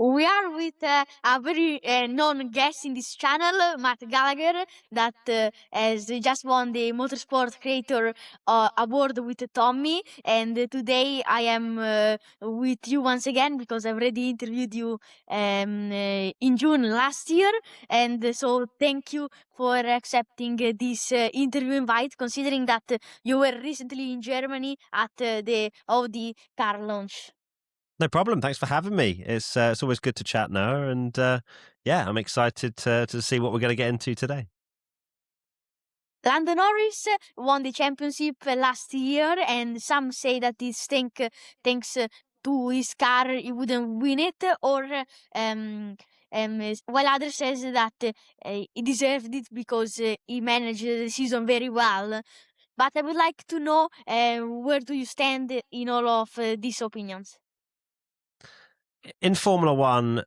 We are with a very known guest in this channel, Matt Gallagher, that has just won the Motorsport Creator Award with Tommy. And today I am with you once again because I already interviewed you in June last year. And so thank you for accepting this interview invite, considering that you were recently in Germany at the Audi car launch. No problem. Thanks for having me. It's always good to chat now, and yeah, I'm excited to see what we're going to get into today. Lando Norris won the championship last year, and some say that thanks to his car he wouldn't win it, or while others says that he deserved it because he managed the season very well. But I would like to know where do you stand in all of these opinions? In Formula One,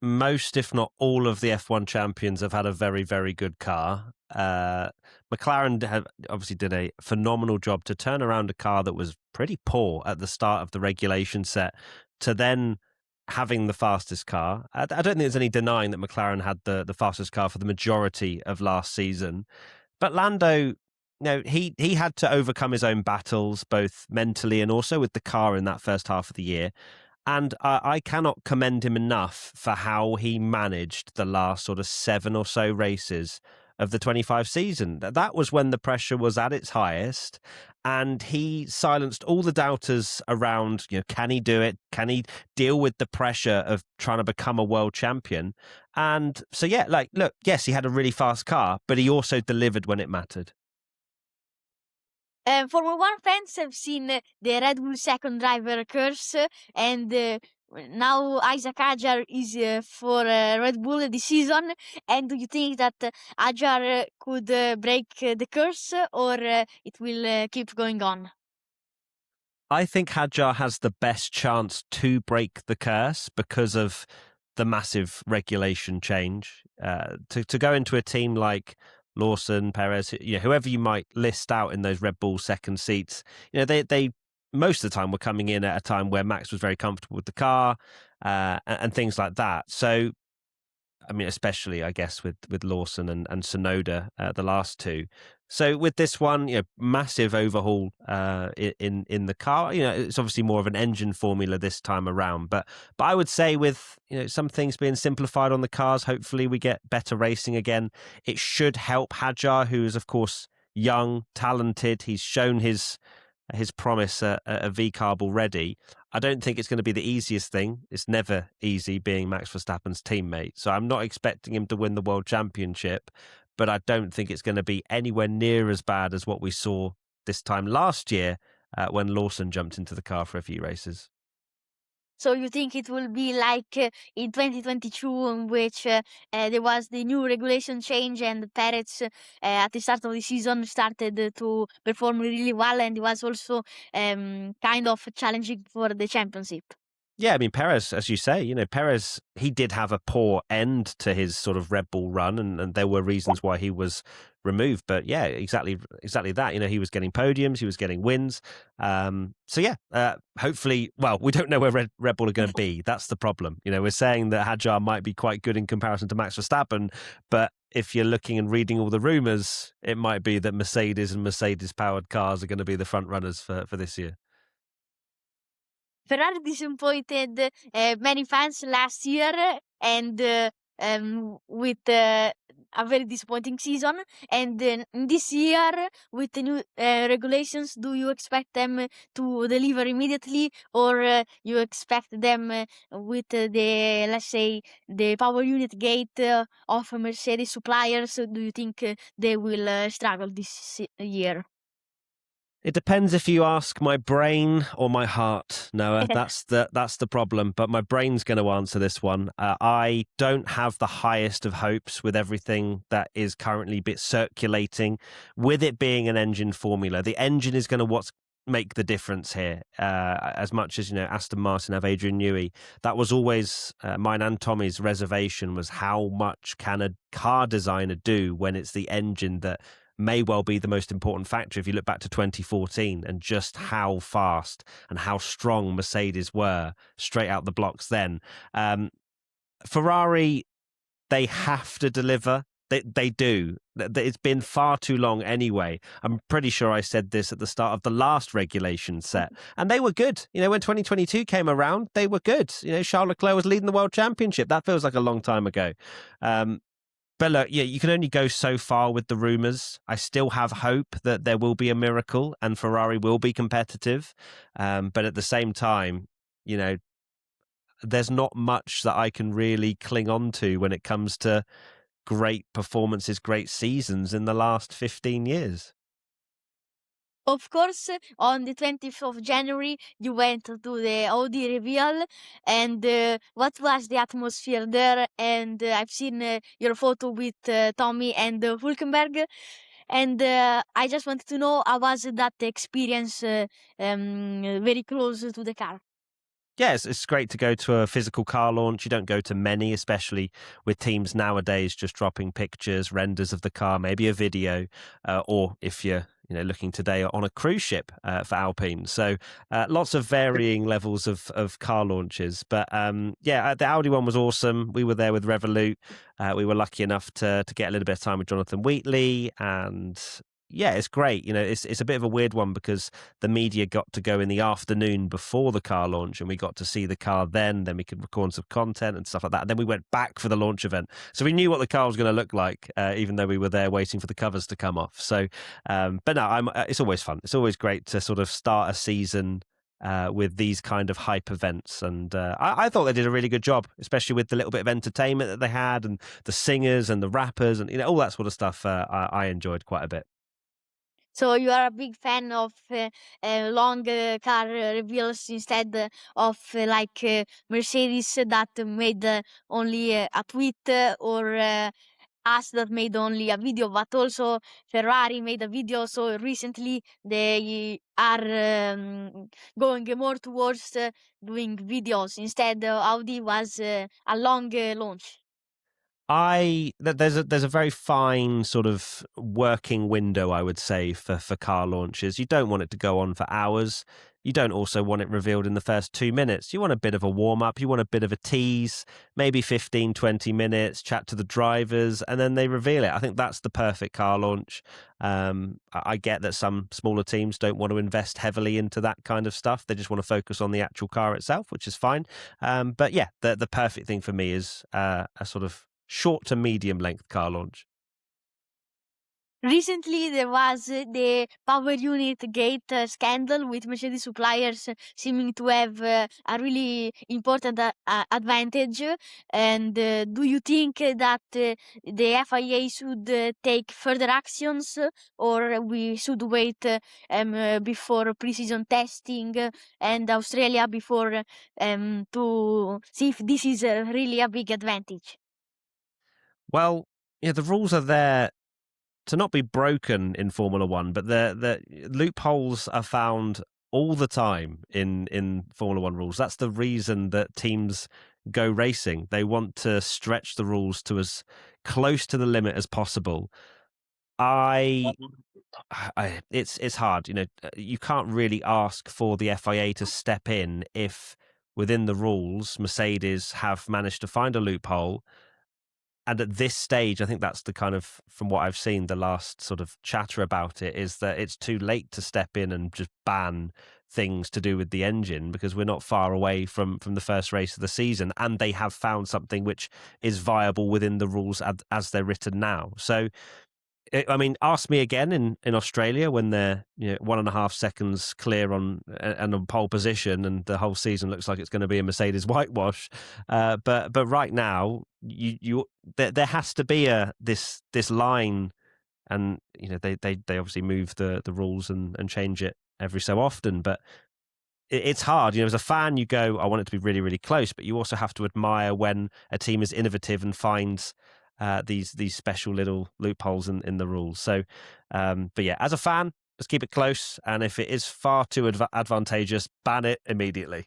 most, if not all, of the F1 champions have had a very, very good car. McLaren obviously did a phenomenal job to turn around a car that was pretty poor at the start of the regulation set to then having the fastest car. I don't think there's any denying that McLaren had the fastest car for the majority of last season. But Lando, he had to overcome his own battles, both mentally and also with the car in that first half of the year. And I cannot commend him enough for how he managed the last sort of 7 or so races of the 25 season. That was when the pressure was at its highest, and he silenced all the doubters around, can he do it? Can he deal with the pressure of trying to become a world champion? And so, yeah, look, yes, he had a really fast car, but he also delivered when it mattered. Formula One fans have seen the Red Bull second driver curse, and now Isaac Ajar is for Red Bull this season. And do you think that Ajar could break the curse, or it will keep going on? I think Hadjar has the best chance to break the curse because of the massive regulation change. To go into a team like Lawson, Perez, whoever you might list out in those Red Bull second seats, they most of the time were coming in at a time where Max was very comfortable with the car and things like that. So, I mean, especially, I guess, with Lawson and Tsunoda, the last two. So with this one, massive overhaul in the car. It's obviously more of an engine formula this time around. But I would say with some things being simplified on the cars, hopefully we get better racing again. It should help Hadjar, who is of course young, talented. He's shown his promise at VCarb already. I don't think it's going to be the easiest thing. It's never easy being Max Verstappen's teammate. So I'm not expecting him to win the world championship, but I don't think it's going to be anywhere near as bad as what we saw this time last year when Lawson jumped into the car for a few races. So you think it will be like in 2022, in which there was the new regulation change and Perez at the start of the season started to perform really well, and it was also kind of challenging for the championship? Yeah, I mean, Perez, as you say, Perez, he did have a poor end to his sort of Red Bull run, and there were reasons why he was removed. But yeah, exactly that. He was getting podiums, he was getting wins. So yeah, hopefully, well, we don't know where Red Bull are going to be. That's the problem. We're saying that Hadjar might be quite good in comparison to Max Verstappen, but if you're looking and reading all the rumors, it might be that Mercedes and Mercedes-powered cars are going to be the front runners for this year. Ferrari disappointed many fans last year, and with a very disappointing season. And this year, with the new regulations, do you expect them to deliver immediately, or you expect them with the, let's say, the power unit gate of Mercedes suppliers? Do you think they will struggle this year? It depends if you ask my brain or my heart, Noah. That's the problem. But my brain's going to answer this one. I don't have the highest of hopes with everything that is currently circulating. With it being an engine formula, the engine is going to make the difference here. As much as Aston Martin have Adrian Newey, that was always mine and Tommy's reservation, was how much can a car designer do when it's the engine that may well be the most important factor. If you look back to 2014 and just how fast and how strong Mercedes were straight out the blocks then. Ferrari, they have to deliver. They do. It's been far too long anyway. I'm pretty sure I said this at the start of the last regulation set, and they were good. When 2022 came around, they were good. Charles Leclerc was leading the world championship. That feels like a long time ago. But look, yeah, you can only go so far with the rumors. I still have hope that there will be a miracle and Ferrari will be competitive. But at the same time, there's not much that I can really cling on to when it comes to great performances, great seasons in the last 15 years. Of course, on the 20th of January, you went to the Audi reveal, and what was the atmosphere there? And I've seen your photo with Tommy and Hulkenberg, and I just wanted to know how was that experience very close to the car? Yes, it's great to go to a physical car launch. You don't go to many, especially with teams nowadays just dropping pictures, renders of the car, maybe a video, or if you're looking today on a cruise ship for Alpine. So lots of varying levels of car launches. But yeah, the Audi one was awesome. We were there with Revolut. We were lucky enough to get a little bit of time with Jonathan Wheatley, and yeah, it's great. It's a bit of a weird one because the media got to go in the afternoon before the car launch, and we got to see the car then. Then we could record some content and stuff like that. And then we went back for the launch event, so we knew what the car was going to look like, even though we were there waiting for the covers to come off. So, but no, it's always fun. It's always great to sort of start a season with these kind of hype events. And I thought they did a really good job, especially with the little bit of entertainment that they had and the singers and the rappers and all that sort of stuff. I enjoyed quite a bit. So you are a big fan of long car reveals instead of Mercedes that made only a tweet or us that made only a video, but also Ferrari made a video. So recently they are going more towards doing videos. Instead, Audi was a long launch. There's a very fine sort of working window, I would say, for car launches. You don't want it to go on for hours. You don't also want it revealed in the first 2 minutes. You want a bit of a warm up. You want a bit of a tease, maybe 15, 20 minutes, chat to the drivers, and then they reveal it. I think that's the perfect car launch. I get that some smaller teams don't want to invest heavily into that kind of stuff. They just want to focus on the actual car itself, which is fine. But yeah, the perfect thing for me is a sort of short to medium length car launch. Recently, there was the power unit gate scandal with Mercedes suppliers seeming to have a really important advantage. And do you think that the FIA should take further actions, or we should wait before preseason testing and Australia before to see if this is really a big advantage? Well, yeah, the rules are there to not be broken in Formula One, but the loopholes are found all the time in Formula One rules. That's the reason that teams go racing. They want to stretch the rules to as close to the limit as possible. It's hard. You can't really ask for the FIA to step in if within the rules Mercedes have managed to find a loophole. And at this stage, I think that's the kind of, from what I've seen, the last sort of chatter about it is that it's too late to step in and just ban things to do with the engine because we're not far away from the first race of the season, and they have found something which is viable within the rules as they're written now. So I mean, ask me again in Australia when they're 1.5 seconds clear and on pole position, and the whole season looks like it's going to be a Mercedes whitewash. But right now, there has to be this line, and they obviously move the rules and change it every so often, but it's hard. As a fan, you go, I want it to be really, really close, but you also have to admire when a team is innovative and finds these special little loopholes in the rules. So, but yeah, as a fan, let's keep it close. And if it is far too advantageous, ban it immediately.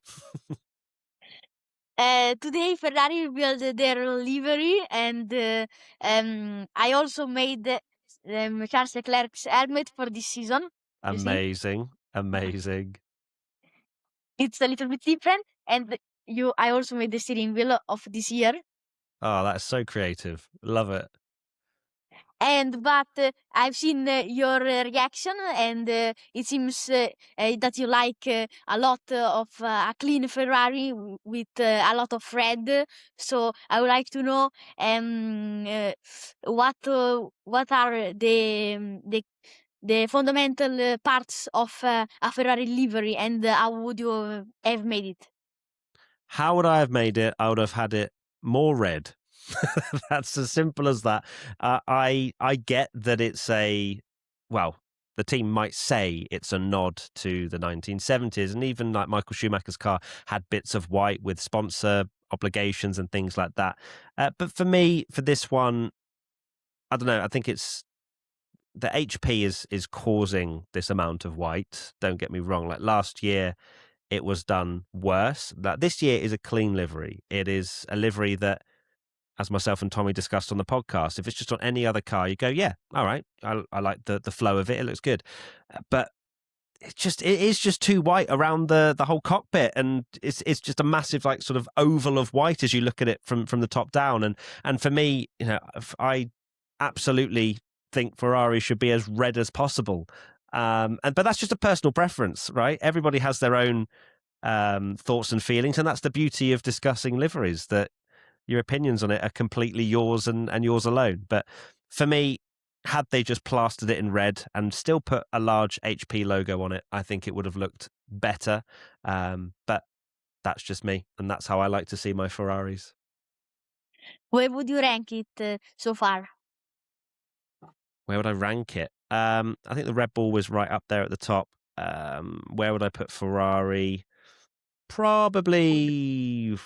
Today, Ferrari revealed their livery, and I also made Charles Leclerc's helmet for this season. You see, Amazing. Amazing. it's a little bit different, and I also made the steering wheel of this year. Oh, that's so creative. Love it. But I've seen your reaction, and it seems that you like a lot of a clean Ferrari with a lot of red. So I would like to know what are the fundamental parts of a Ferrari livery, and how would you have made it? How would I have made it? I would have had it more red. That's as simple as that. I get that it's well, the team might say it's a nod to the 1970s, and even like Michael Schumacher's car had bits of white with sponsor obligations and things like that. But for me, for this one, I don't know. I think it's the HP is causing this amount of white. Don't get me wrong. Like last year, it was done worse. That this year is a clean livery. It is a livery that, as myself and Tommy discussed on the podcast, if it's just on any other car, you go, yeah, all right, I like the flow of it. It looks good, but it is just too white around the whole cockpit, and it's just a massive like sort of oval of white as you look at it from the top down. And for me, I absolutely think Ferrari should be as red as possible. But that's just a personal preference, right? Everybody has their own thoughts and feelings, and that's the beauty of discussing liveries, that your opinions on it are completely yours and yours alone. But for me, had they just plastered it in red and still put a large HP logo on it, I think it would have looked better. But that's just me, and that's how I like to see my Ferraris. Where would you rank it so far? Where would I rank it? I think the Red Bull was right up there at the top. Where would I put Ferrari? Probably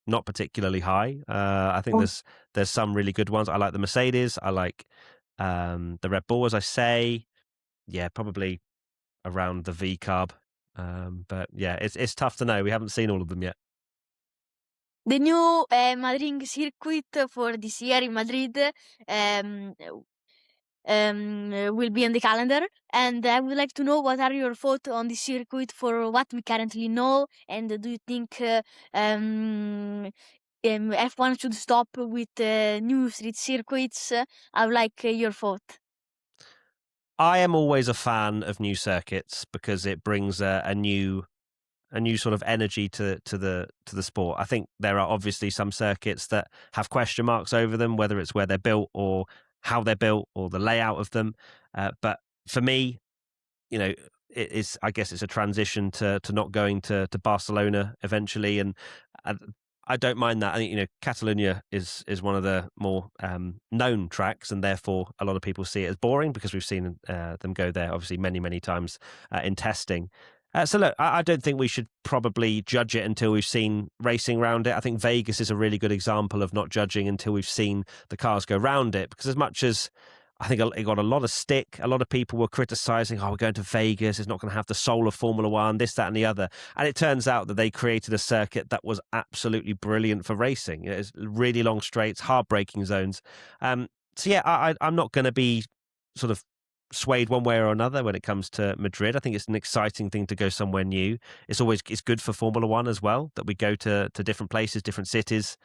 not particularly high. I think there's some really good ones. I like the Mercedes. I like the Red Bull, as I say. Yeah, probably around the V carb. But yeah, it's tough to know. We haven't seen all of them yet. The new Madrid circuit for this year in Madrid um, will be on the calendar, and I would like to know what are your thoughts on this circuit for what we currently know, and do you think F1 should stop with new street circuits? I would like your thought. I am always a fan of new circuits because it brings a new sort of energy to the sport. I think there are obviously some circuits that have question marks over them, whether it's where they're built or how they're built or the layout of them. But for me, it is, I guess it's a transition to not going to Barcelona eventually, and I don't mind that. I think Catalonia is one of the more known tracks, and therefore a lot of people see it as boring because we've seen them go there obviously many times in testing. So look, I don't think we should probably judge it until we've seen racing around it. I think Vegas is a really good example of not judging until we've seen the cars go round it, because as much as I think it got a lot of stick. A lot of people were criticizing, we're going to Vegas. It's not going to have the soul of Formula One, this, that, and the other. And it turns out that they created a circuit that was absolutely brilliant for racing. It's really long straights, hard braking zones. So yeah, I'm not going to be sort of swayed one way or another when it comes to Madrid. I think it's an exciting thing to go somewhere new. It's good for Formula One as well, that we go to different places, different cities.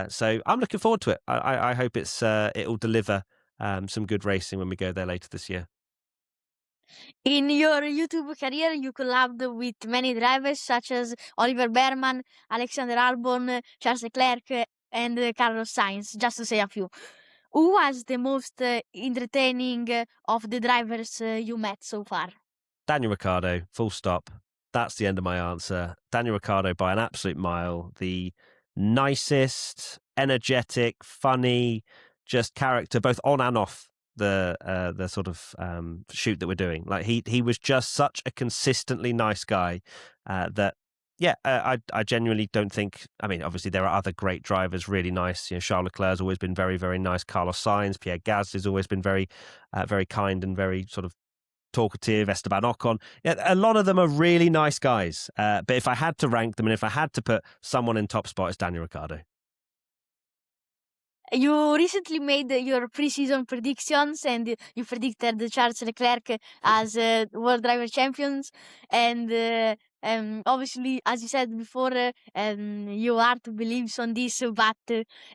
So I'm looking forward to it. I hope it'll deliver some good racing when we go there later this year. In your YouTube career, you collabed with many drivers such as Oliver Berman, Alexander Albon, Charles Leclerc, and Carlos Sainz, just to say a few. Who was the most entertaining of the drivers you met so far? Daniel Ricciardo, full stop. That's the end of my answer. Daniel Ricciardo by an absolute mile. The nicest, energetic, funny, just character, both on and off the sort of shoot that we're doing. Like he was just such a consistently nice guy that. Yeah, I genuinely don't think. I mean, obviously there are other great drivers, really nice. Charles Leclerc's always been very, very nice. Carlos Sainz, Pierre Gasly's always been very, very kind and very sort of talkative. Esteban Ocon. Yeah, a lot of them are really nice guys. But if I had to rank them, and if I had to put someone in top spot, it's Daniel Ricciardo. You recently made your pre-season predictions, and you predicted Charles Leclerc as World Driver Champions. And obviously, as you said before, your heart believes on this. But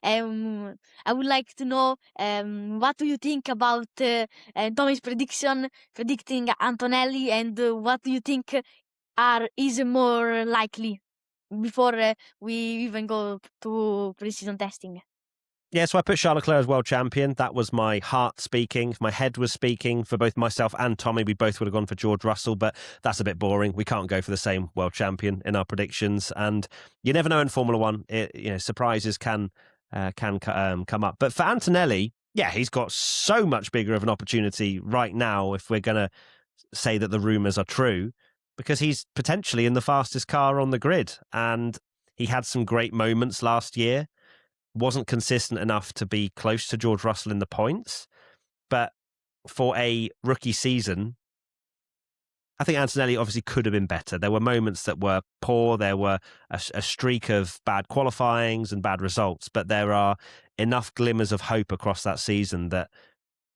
I would like to know what do you think about Tommy's predicting Antonelli, and what do you think is more likely before we even go to pre-season testing? Yeah, so I put Charles Leclerc as world champion. That was my heart speaking. My head was speaking for both myself and Tommy. We both would have gone for George Russell, but that's a bit boring. We can't go for the same world champion in our predictions, and you never know in Formula One. Surprises can come up. But for Antonelli, yeah, he's got so much bigger of an opportunity right now if we're going to say that the rumours are true, because he's potentially in the fastest car on the grid, and he had some great moments last year. Wasn't consistent enough to be close to George Russell in the points, but for a rookie season, I think Antonelli obviously could have been better. There were moments that were poor. There were a streak of bad qualifyings and bad results, but there are enough glimmers of hope across that season that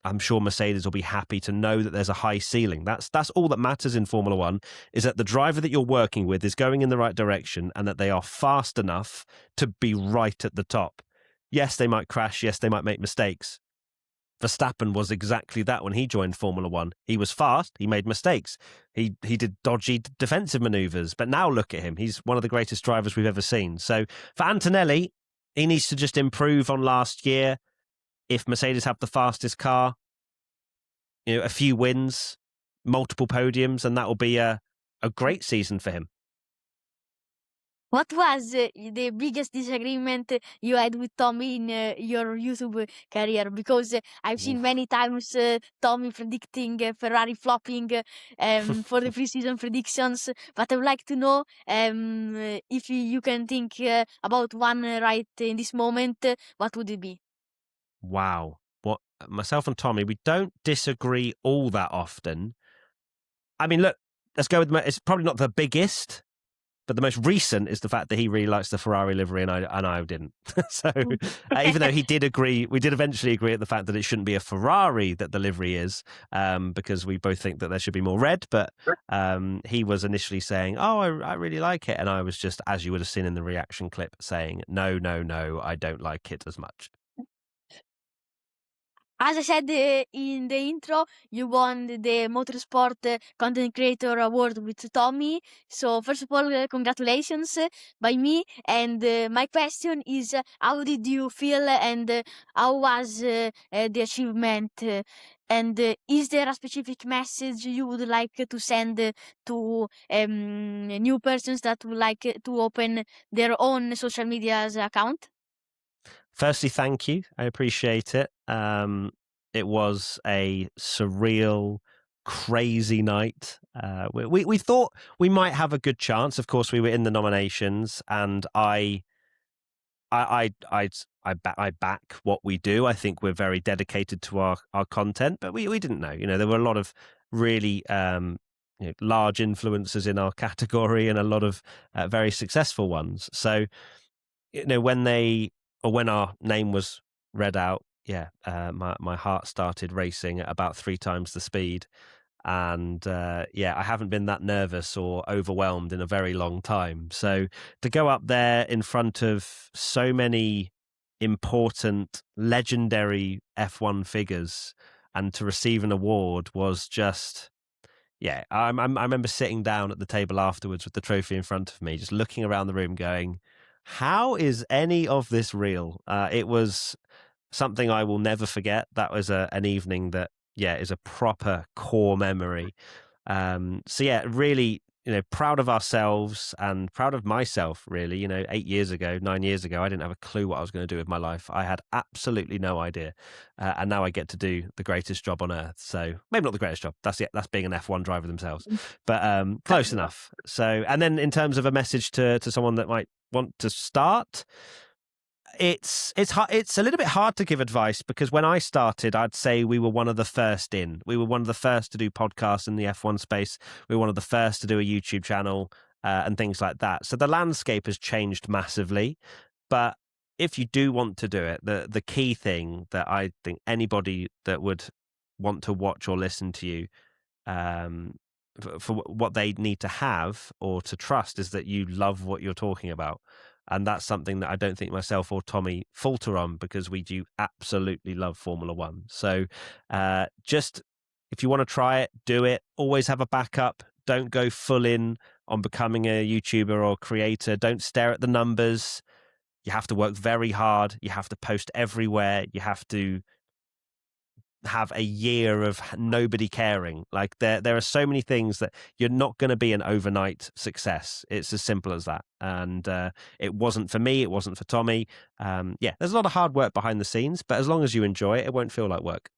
I'm sure Mercedes will be happy to know that there's a high ceiling. That's all that matters in Formula One, is that the driver that you're working with is going in the right direction and that they are fast enough to be right at the top. Yes, they might crash. Yes, they might make mistakes. Verstappen was exactly that when he joined Formula One. He was fast. He made mistakes. He did dodgy defensive maneuvers. But now look at him. He's one of the greatest drivers we've ever seen. So for Antonelli, he needs to just improve on last year. If Mercedes have the fastest car, a few wins, multiple podiums, and that will be a great season for him. What was the biggest disagreement you had with Tommy in your YouTube career? Because I've seen many times Tommy predicting Ferrari flopping for the preseason predictions, but I would like to know if you can think about one right in this moment, what would it be? Wow. Myself and Tommy, we don't disagree all that often. I mean, look, let's go with it's probably not the biggest, but the most recent is the fact that he really likes the Ferrari livery and I didn't. So even though he did agree, we did eventually agree at the fact that it shouldn't be a Ferrari that the livery is, because we both think that there should be more red. But he was initially saying, oh, I really like it. And I was just, as you would have seen in the reaction clip, saying, no, I don't like it as much. As I said in the intro, you won the Motorsport Content Creator Award with Tommy. So first of all, congratulations by me. And my question is, how did you feel and how was the achievement? And is there a specific message you would like to send to new persons that would like to open their own social media account? Firstly, thank you. I appreciate it. It was a surreal, crazy night. We thought we might have a good chance. Of course, we were in the nominations, and I back what we do. I think we're very dedicated to our content, but we didn't know. There were a lot of really large influencers in our category and a lot of very successful ones. So when our name was read out, my heart started racing at about 3 times the speed. And I haven't been that nervous or overwhelmed in a very long time. So to go up there in front of so many important, legendary F1 figures and to receive an award was just... Yeah, I remember sitting down at the table afterwards with the trophy in front of me, just looking around the room going, how is any of this real? It was something I will never forget. That was an evening that, is a proper core memory. Really, proud of ourselves and proud of myself, really. 9 years ago, I didn't have a clue what I was going to do with my life. I had absolutely no idea. And now I get to do the greatest job on earth. So maybe not the greatest job. That's being an F1 driver themselves, but close enough. So, and then in terms of a message to someone that might want to start, it's a little bit hard to give advice, because when I started, I'd say we were one of the first in. We were one of the first to do podcasts in the F1 space. We were one of the first to do a YouTube channel and things like that. So the landscape has changed massively. But if you do want to do it, the key thing that I think anybody that would want to watch or listen to you, um, for what they need to have or to trust is that you love what you're talking about. And that's something that I don't think myself or Tommy falter on, because we do absolutely love Formula One. So just if you want to try it, do it. Always have a backup. Don't go full in on becoming a YouTuber or creator. Don't stare at the numbers. You have to work very hard. You have to post everywhere. You have to have a year of nobody caring. Like there are so many things that you're not going to be an overnight success. It's as simple as that. And it wasn't for me. It wasn't for Tommy. Yeah, there's a lot of hard work behind the scenes, but as long as you enjoy it, it won't feel like work.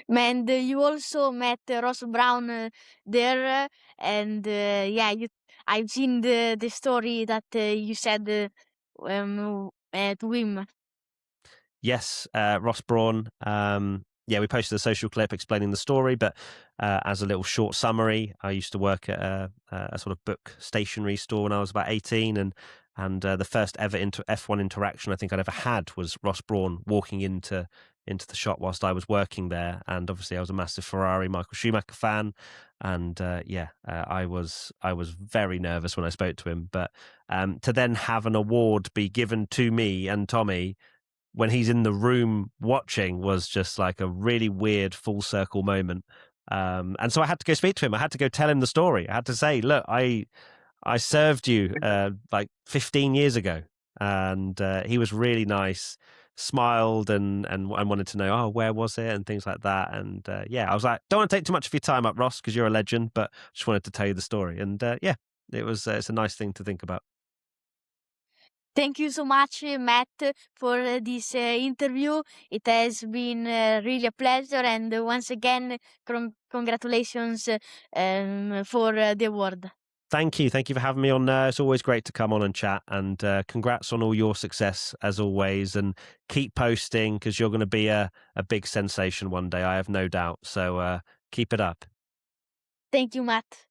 And you also met Ross Brown there, and yeah, I've seen the story that you said to him. Yes, Ross Brawn. Yeah, we posted a social clip explaining the story, but as a little short summary, I used to work at a sort of book stationery store when I was about 18, and the first ever F1 interaction I think I'd ever had was Ross Brawn walking into the shop whilst I was working there, and obviously I was a massive Ferrari Michael Schumacher fan, and I was very nervous when I spoke to him, but to then have an award be given to me and Tommy when he's in the room watching was just like a really weird full circle moment. And so I had to go speak to him. I had to go tell him the story. I had to say, look, I served you like 15 years ago. And he was really nice, smiled and wanted to know, oh, where was it? And things like that. And yeah, I was like, don't want to take too much of your time up, Ross, because you're a legend, but just wanted to tell you the story. And yeah, it's a nice thing to think about. Thank you so much, Matt, for this interview. It has been really a pleasure, and once again, congratulations for the award. Thank you. Thank you for having me on. It's always great to come on and chat. And congrats on all your success as always. And keep posting, because you're going to be a big sensation one day. I have no doubt. So keep it up. Thank you, Matt.